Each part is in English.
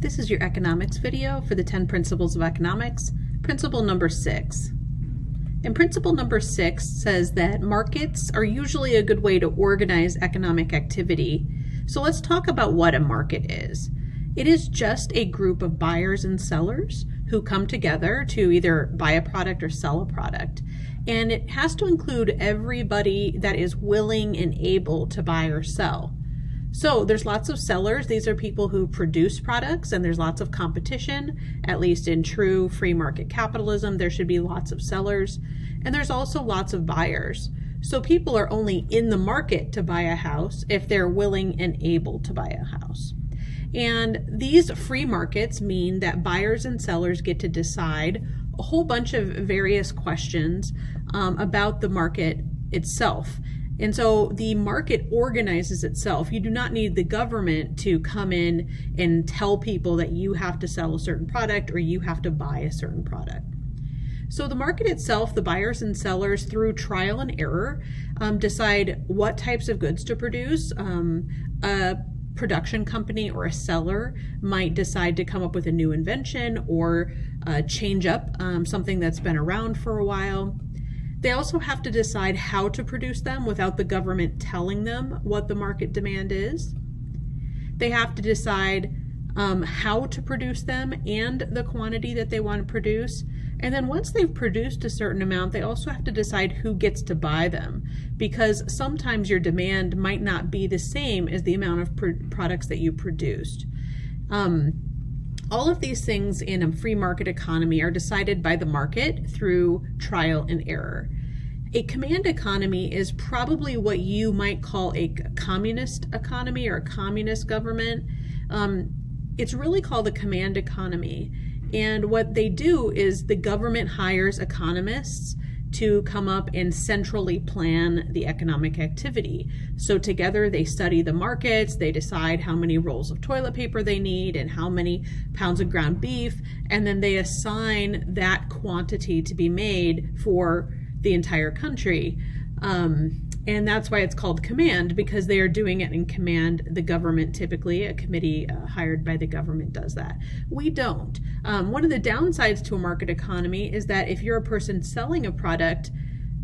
This is your economics video for the 10 Principles of Economics, principle number 6. And principle number 6 says that markets are usually a good way to organize economic activity. So let's talk about what a market is. It is just a group of buyers and sellers who come together to either buy a product or sell a product. And it has to include everybody that is willing and able to buy or sell. So there's lots of sellers. These are people who produce products, and there's lots of competition. At least in true free market capitalism, there should be lots of sellers. And there's also lots of buyers. So people are only in the market to buy a house if they're willing and able to buy a house. And these free markets mean that buyers and sellers get to decide a whole bunch of various questions about the market itself. And so the market organizes itself. You do not need the government to come in and tell people that you have to sell a certain product or you have to buy a certain product. So the market itself, the buyers and sellers, through trial and error, decide what types of goods to produce. A production company or a seller might decide to come up with a new invention or change up something that's been around for a while. They also have to decide how to produce them without the government telling them what the market demand is. They have to decide how to produce them and the quantity that they want to produce. And then once they've produced a certain amount, they also have to decide who gets to buy them, because sometimes your demand might not be the same as the amount of products that you produced. All of these things in a free market economy are decided by the market through trial and error. A command economy is probably what you might call a communist economy or a communist government. It's really called a command economy. And what they do is the government hires economists to come up and centrally plan the economic activity. So together they study the markets, they decide how many rolls of toilet paper they need and how many pounds of ground beef, and then they assign that quantity to be made for the entire country. And that's why it's called command, because they are doing it in command. The government, typically a committee hired by the government, does that. We don't. One of the downsides to a market economy is that if you're a person selling a product,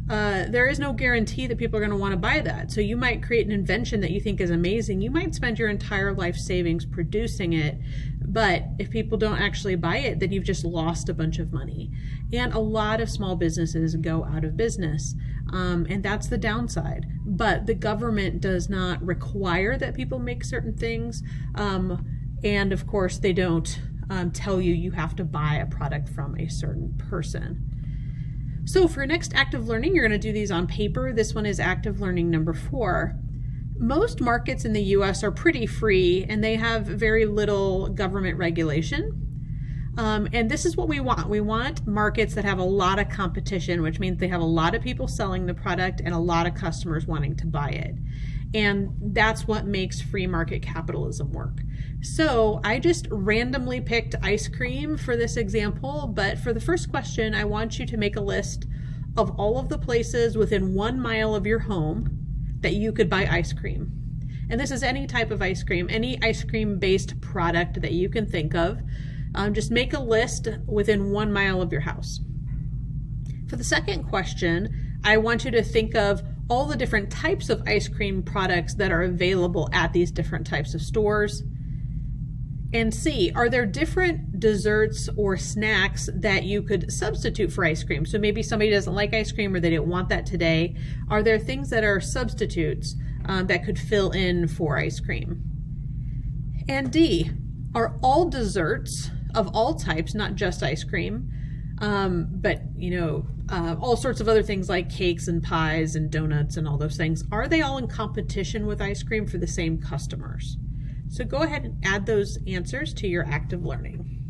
there is no guarantee that people are going to want to buy that. So you might create an invention that you think is amazing. You might spend your entire life savings producing it, but if people don't actually buy it, then you've just lost a bunch of money. And a lot of small businesses go out of business, and that's the downside. But the government does not require that people make certain things, and of course they don't tell you have to buy a product from a certain person. So for your next active learning, you're going to do these on paper. This one is active learning number 4. Most markets in the US are pretty free and they have very little government regulation. And this is what we want. We want markets that have a lot of competition, which means they have a lot of people selling the product and a lot of customers wanting to buy it. And that's what makes free market capitalism work. So I just randomly picked ice cream for this example, but for the first question, I want you to make a list of all of the places within 1 mile of your home that you could buy ice cream. And this is any type of ice cream, any ice cream based product that you can think of. Just make a list within 1 mile of your house. For the second question, I want you to think of all the different types of ice cream products that are available at these different types of stores, and see, are there different desserts or snacks that you could substitute for ice cream? So maybe somebody doesn't like ice cream or they didn't want that today. Are there things that are substitutes that could fill in for ice cream? And D, are all desserts of all types, not just ice cream, but all sorts of other things like cakes and pies and donuts and all those things, are they all in competition with ice cream for the same customers? So go ahead and add those answers to your active learning.